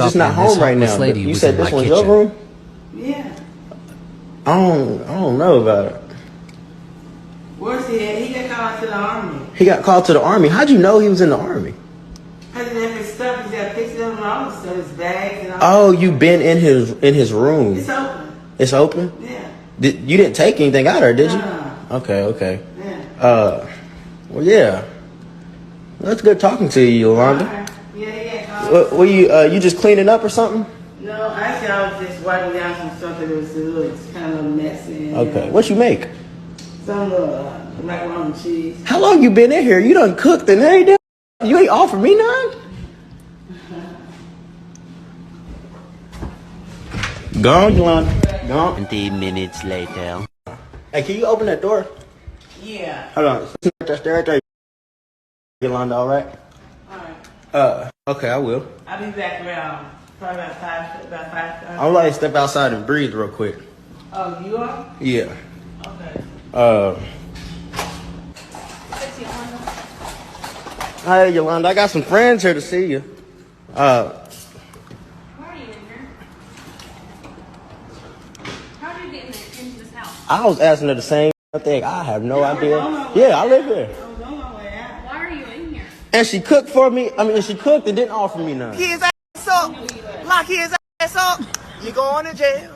just not home right now. Lady you said this one's your room? Yeah. I don't know about it. Where's he at? He got called to the army. He got called to the army. How'd you know he was in the army? Because he have his stuff. He's got pictures of him and all the stuff, his bags and all. Oh, you been in his room? It's open. It's open? Yeah. You didn't take anything out of her, did you? No. Okay. Yeah. Well, yeah. That's good talking to you, Yolanda. Yeah, he got called. Were you just cleaning up or something? No, actually, I was just wiping down some stuff that was a little kind of messy. Okay. What you make? Some macaroni and cheese. How long you been in here? You done cooked and everything? You ain't offered me none? Gone, Yolanda. Gone. 20 minutes later. Hey, can you open that door? Yeah. Hold on. That's right there. Yolanda, all right? All right. Okay, I will. I'll be back around probably about five. I'll like step outside and breathe real quick. Oh, you are? Yeah. Okay. Hi, Yolanda. I got some friends here to see you. Why are you in here? How did you get into this house? I was asking her the same thing. I have no idea. Yeah, I live here. Why are you in here? And she cooked for me. I mean, she cooked and didn't offer me none. His ass up. Lock his ass up. You going to jail.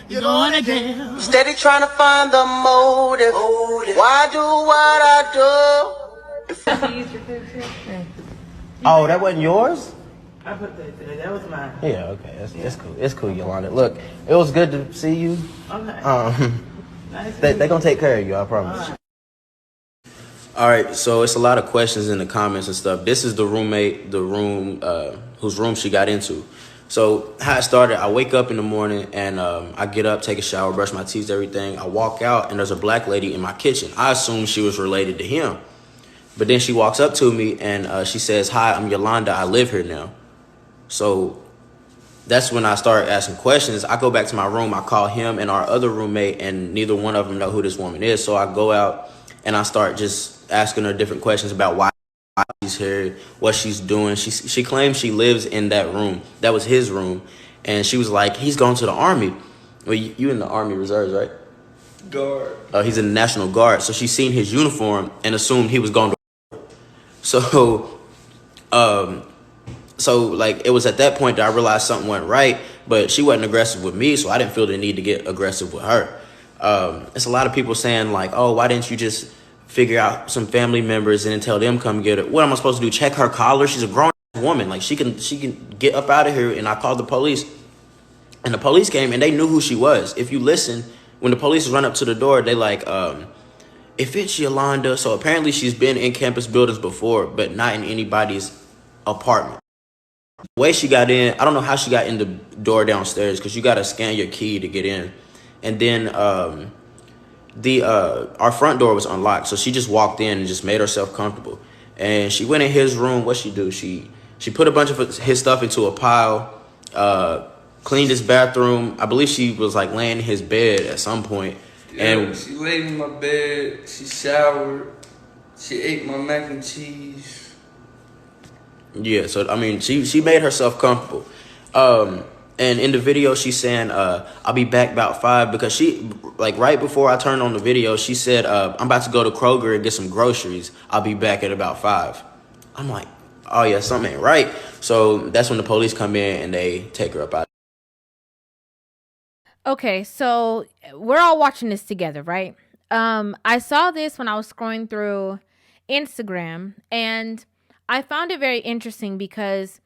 You're going to jail. Steady trying to find the motive. Why do what I do? Oh, that wasn't yours? I put that there. That was mine. Yeah, okay. It's cool. It's cool, Yolanda. Look, it was good to see you. Okay. They're going to take care of you, I promise. All right, so it's a lot of questions in the comments and stuff. This is the roommate, whose room she got into. So how it started, I wake up in the morning and I get up, take a shower, brush my teeth, everything. I walk out and there's a black lady in my kitchen. I assumed she was related to him. But then she walks up to me and she says, "Hi, I'm Yolanda. I live here now." So that's when I start asking questions. I go back to my room. I call him and our other roommate, and neither one of them know who this woman is. So I go out and I start just asking her different questions about why she's here, what she's doing. She claims she lives in that room. That was his room. And she was like, "He's going to the army." Well, you in the Army Reserves, right? Guard. He's in the National Guard. So she seen his uniform and assumed he was going to. So like it was at that point that I realized something went right, but she wasn't aggressive with me, so I didn't feel the need to get aggressive with her. It's a lot of people saying like, "Oh, why didn't you just figure out some family members and then tell them come get her?" What am I supposed to do? Check her collar? She's a grown woman. Like she can get up out of here. And I called the police, and the police came and they knew who she was. If you listen, when the police run up to the door, they like, "If it's Yolanda." So apparently she's been in campus buildings before, but not in anybody's apartment. The way she got in, I don't know how she got in the door downstairs, because you got to scan your key to get in. And then our front door was unlocked, so she just walked in and just made herself comfortable. And she went in his room. What she do? She put a bunch of his stuff into a pile, cleaned his bathroom. I believe she was like laying in his bed at some point. Yeah, And she laid in my bed, she showered, she ate my mac and cheese. yeah, so I mean, she made herself comfortable. And in the video, she's saying, "I'll be back about 5," because she, like right before I turned on the video, she said, "I'm about to go to Kroger and get some groceries. I'll be back at about 5." I'm like, oh yeah, something ain't right. So that's when the police come in and they take her up out. Okay, so we're all watching this together, right? I saw this when I was scrolling through Instagram, and I found it very interesting because,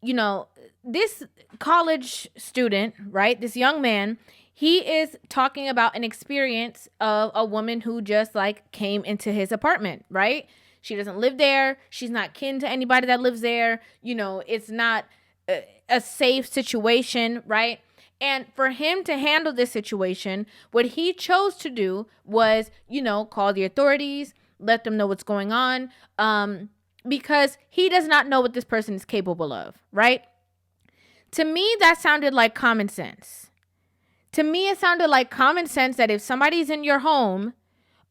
you know, this college student, right, this young man, he is talking about an experience of a woman who just like came into his apartment, right? She doesn't live there. She's not kin to anybody that lives there. You know, it's not a safe situation, right? And for him to handle this situation, what he chose to do was, you know, call the authorities, let them know what's going on, because he does not know what this person is capable of, right? To me, that sounded like common sense. To me, it sounded like common sense that if somebody's in your home,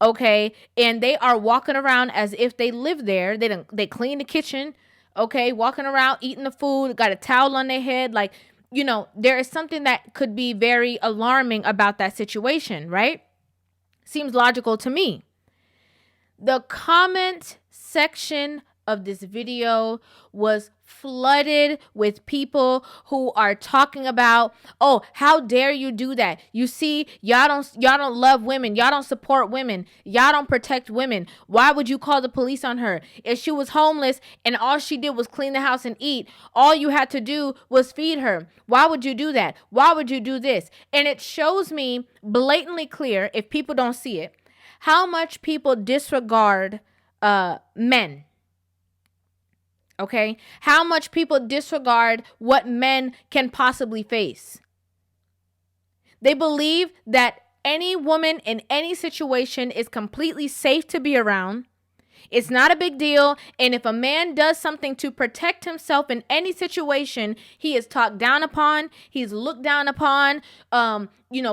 okay, and they are walking around as if they live there, they clean the kitchen, okay, walking around, eating the food, got a towel on their head. Like, there is something that could be very alarming about that situation, right? Seems logical to me. The comment section of this video was flooded with people who are talking about, oh, how dare you do that? You see, y'all don't love women. Y'all don't support women. Y'all don't protect women. Why would you call the police on her? If she was homeless and all she did was clean the house and eat, all you had to do was feed her. Why would you do that? Why would you do this? And it shows me blatantly clear, if people don't see it, how much people disregard men. Okay? How much people disregard what men can possibly face. They believe that any woman in any situation is completely safe to be around. It's not a big deal. And if a man does something to protect himself in any situation, he is talked down upon. He's looked down upon.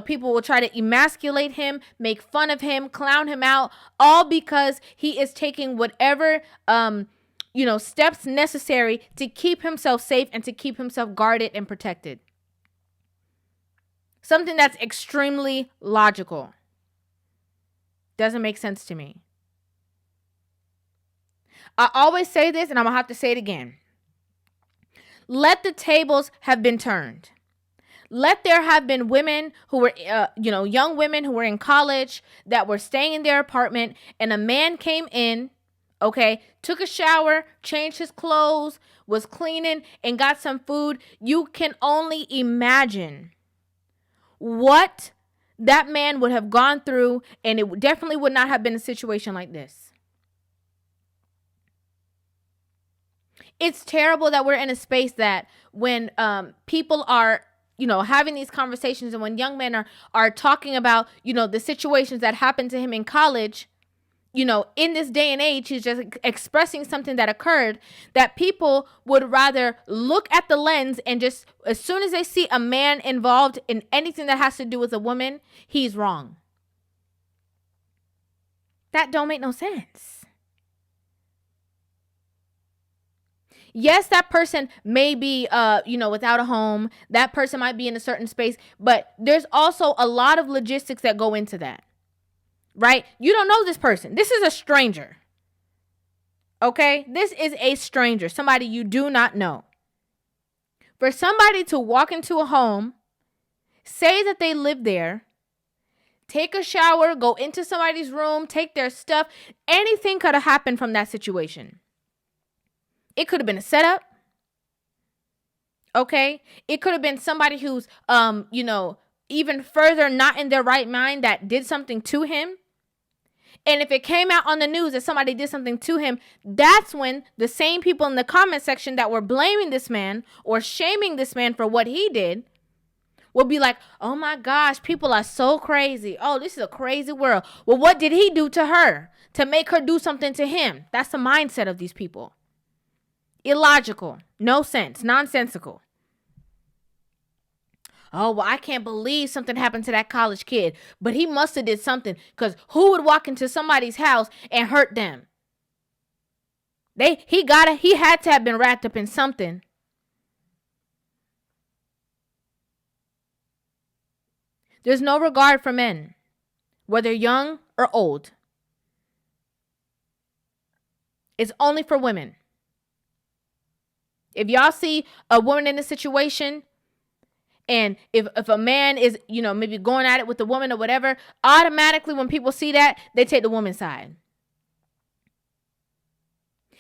People will try to emasculate him, make fun of him, clown him out, all because he is taking whatever, steps necessary to keep himself safe and to keep himself guarded and protected. Something that's extremely logical. Doesn't make sense to me. I always say this, and I'm going to have to say it again. Let the tables have been turned. Let there have been women who were, young women who were in college that were staying in their apartment, and a man came in, okay, took a shower, changed his clothes, was cleaning, and got some food. You can only imagine what that man would have gone through, and it definitely would not have been a situation like this. It's terrible that we're in a space that when people are, having these conversations, and when young men are talking about, the situations that happened to him in college, in this day and age, he's just expressing something that occurred, that people would rather look at the lens and just, as soon as they see a man involved in anything that has to do with a woman, he's wrong. That don't make no sense. Yes, that person may be, without a home. That person might be in a certain space, but there's also a lot of logistics that go into that, right? You don't know this person. This is a stranger. Okay? This is a stranger, somebody you do not know. For somebody to walk into a home, say that they live there, take a shower, go into somebody's room, take their stuff, anything could have happened from that situation. It could have been a setup. Okay? It could have been somebody who's, even further not in their right mind that did something to him. And if it came out on the news that somebody did something to him, that's when the same people in the comment section that were blaming this man or shaming this man for what he did will be like, oh my gosh, people are so crazy. Oh, this is a crazy world. Well, what did he do to her to make her do something to him? That's the mindset of these people. Illogical, no sense, nonsensical. Oh, well, I can't believe something happened to that college kid, but he must have did something, because who would walk into somebody's house and hurt them? He had to have been wrapped up in something. There's no regard for men, whether young or old. It's only for women. If y'all see a woman in a situation, and if a man is, maybe going at it with the woman or whatever, automatically when people see that, they take the woman's side.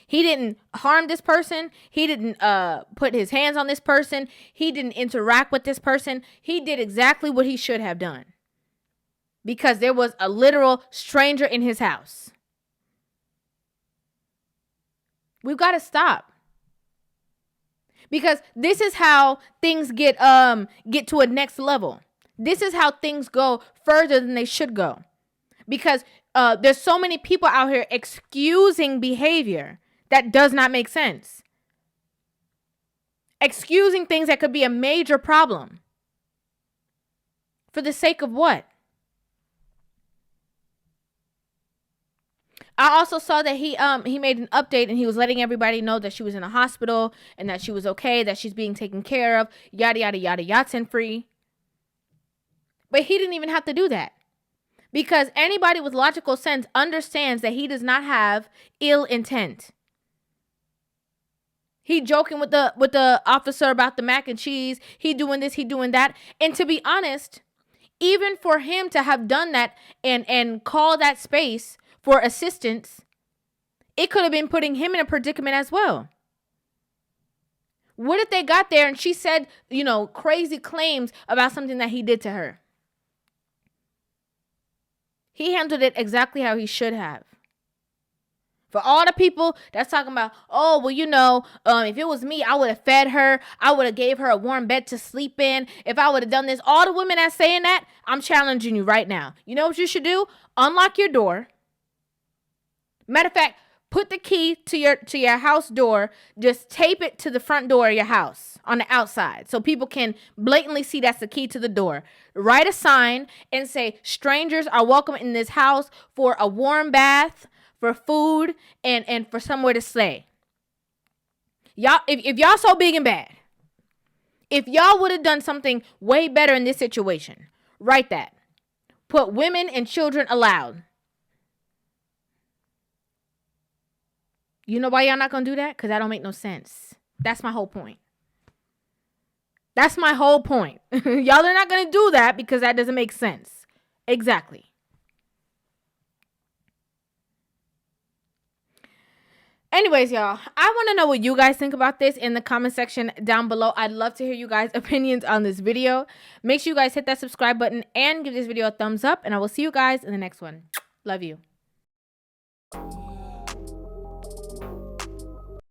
He didn't harm this person. He didn't put his hands on this person. He didn't interact with this person. He did exactly what he should have done, because there was a literal stranger in his house. We've got to stop. Because this is how things get to a next level. This is how things go further than they should go. Because there's so many people out here excusing behavior that does not make sense. Excusing things that could be a major problem. For the sake of what? I also saw that he made an update and he was letting everybody know that she was in a hospital and that she was okay, that she's being taken care of, yada yada yada, yada free. But he didn't even have to do that. Because anybody with logical sense understands that he does not have ill intent. He joking with the officer about the mac and cheese. He doing this, he doing that. And to be honest, even for him to have done that and call that space for assistance, it could have been putting him in a predicament as well. What if they got there and she said, crazy claims about something that he did to her? He handled it exactly how he should have. For all the people that's talking about, oh, well, if it was me, I would have fed her. I would have gave her a warm bed to sleep in. If I would have done this, all the women that's saying that, I'm challenging you right now. You know what you should do? Unlock your door. Matter of fact, put the key to your house door. Just tape it to the front door of your house on the outside so people can blatantly see that's the key to the door. Write a sign and say, strangers are welcome in this house for a warm bath, for food, and for somewhere to stay. Y'all, if y'all so big and bad, if y'all would have done something way better in this situation, write that. Put women and children allowed. You know why y'all not gonna do that? Because that don't make no sense. That's my whole point. That's my whole point. Y'all are not gonna do that because that doesn't make sense. Exactly. Anyways, y'all, I want to know what you guys think about this in the comment section down below. I'd love to hear you guys' opinions on this video. Make sure you guys hit that subscribe button and give this video a thumbs up. And I will see you guys in the next one. Love you.